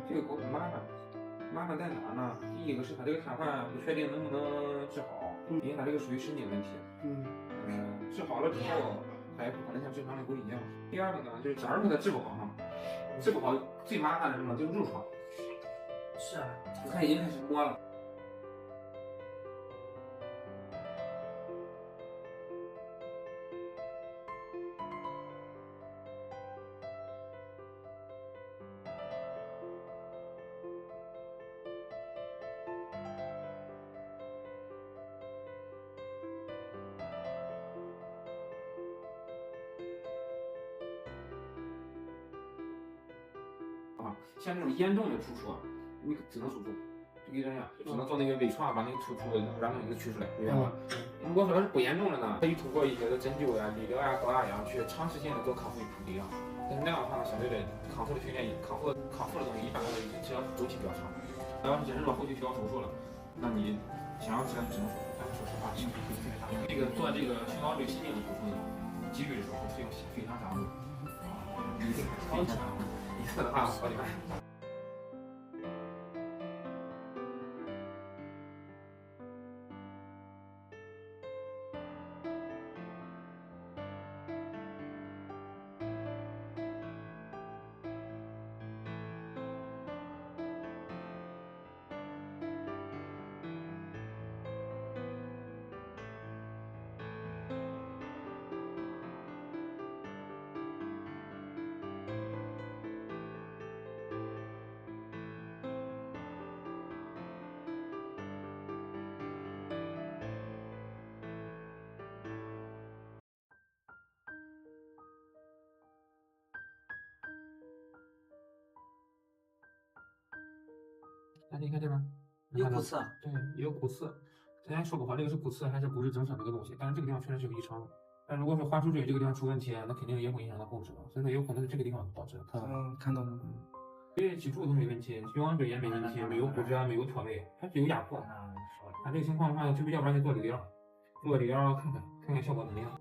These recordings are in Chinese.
这个狗很麻烦在哪呢？第一个是它这个瘫痪不确定能不能治好，因为它这个属于神经问题。治好了之后，它也不可能像正常的狗一样。第二个呢，就是假如说它治不好哈，治不好最麻烦的是什么？就是褥疮。是啊，我看已经开始摸了。像这种严重的突出，你只能手术，就给这样，只能做那个微创，把那个突出然后给它取出来，明白吗？如果说是不严重的呢，可以通过一些的针灸呀、理疗呀、高压氧去长时间的做康复与处理啊。但是那样的话呢，相对的康复的训练、康复的东西一般来说只要周期比较长。要是真是说后期需要手术了，那你想要治疗就只能手术。但是说实话，成本会特别大。这个做这个胸脑椎心镜的手术呢，几率的时候费用非常大的，一次的话好几万。大家你看这边有骨刺，对，也有骨刺。咱还说不好这个是骨刺还是骨质增生这个东西，但是这个地方确实是有异常的。但如果说滑出椎这个地方出问题，那肯定也会影响到后肢了，所以说有可能是这个地方导致的。看到了。因为脊柱都没问题，胸椎也没问题，没有骨折，没有脱位，还是有压迫。那这个情况的话，就要不然就做理疗，做理疗看效果怎么样。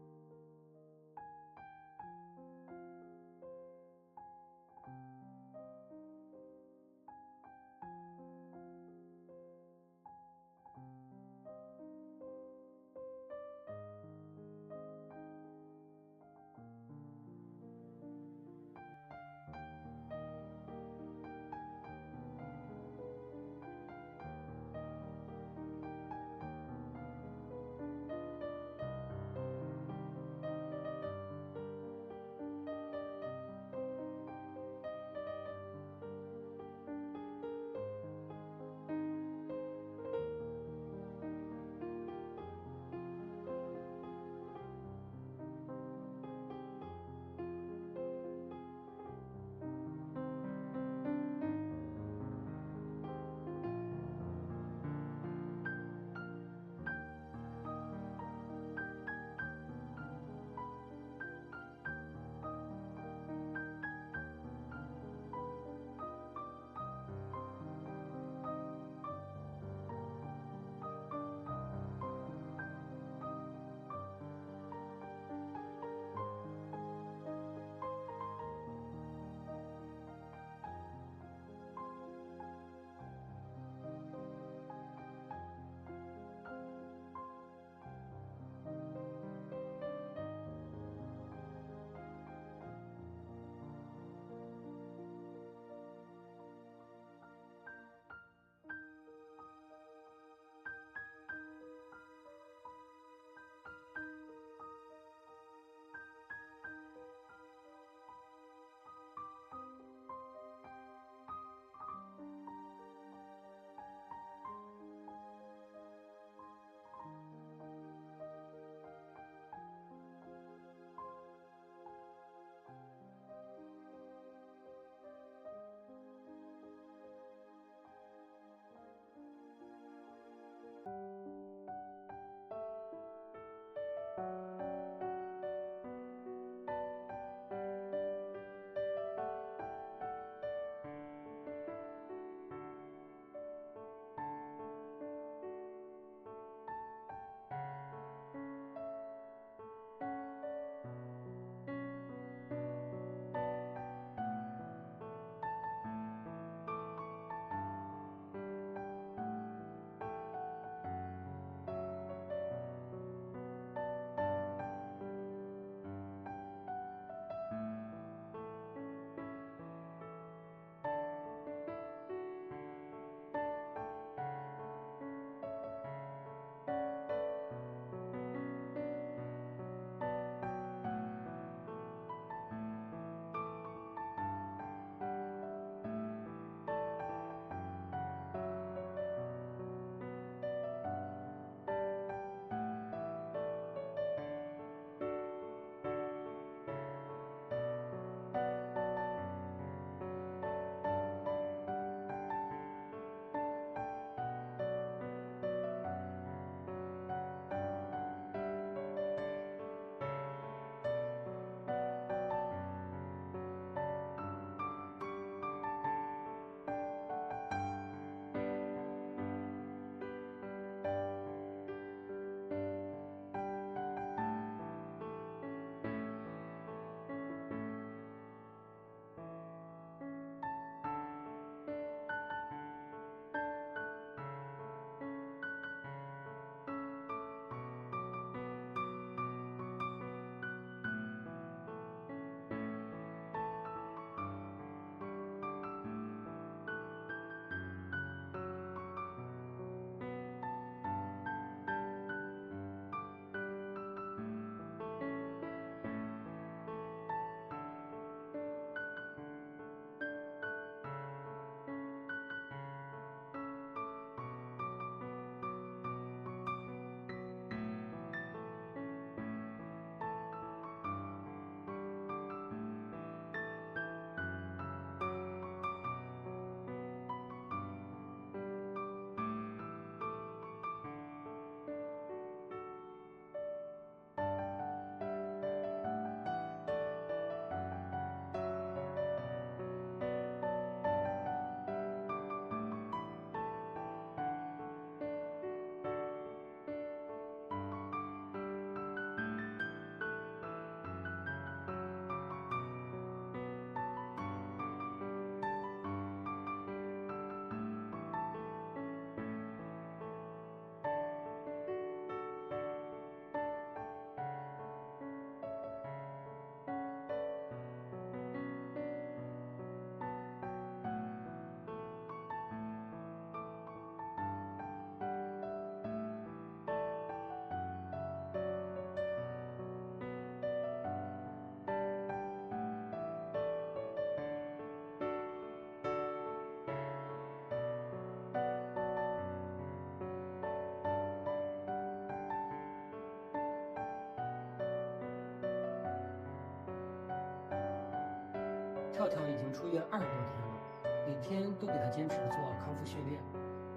跳跳已经出院20多天了，每天都给他坚持做康复训练。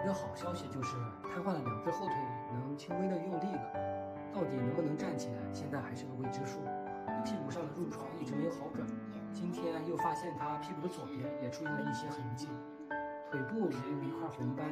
一个好消息就是瘫痪的2只后腿能轻微的用力了，到底能不能站起来，现在还是个未知数。屁股上的褥疮一直没有好转，今天又发现他屁股的左边也出现了一些痕迹，腿部也有一块红斑。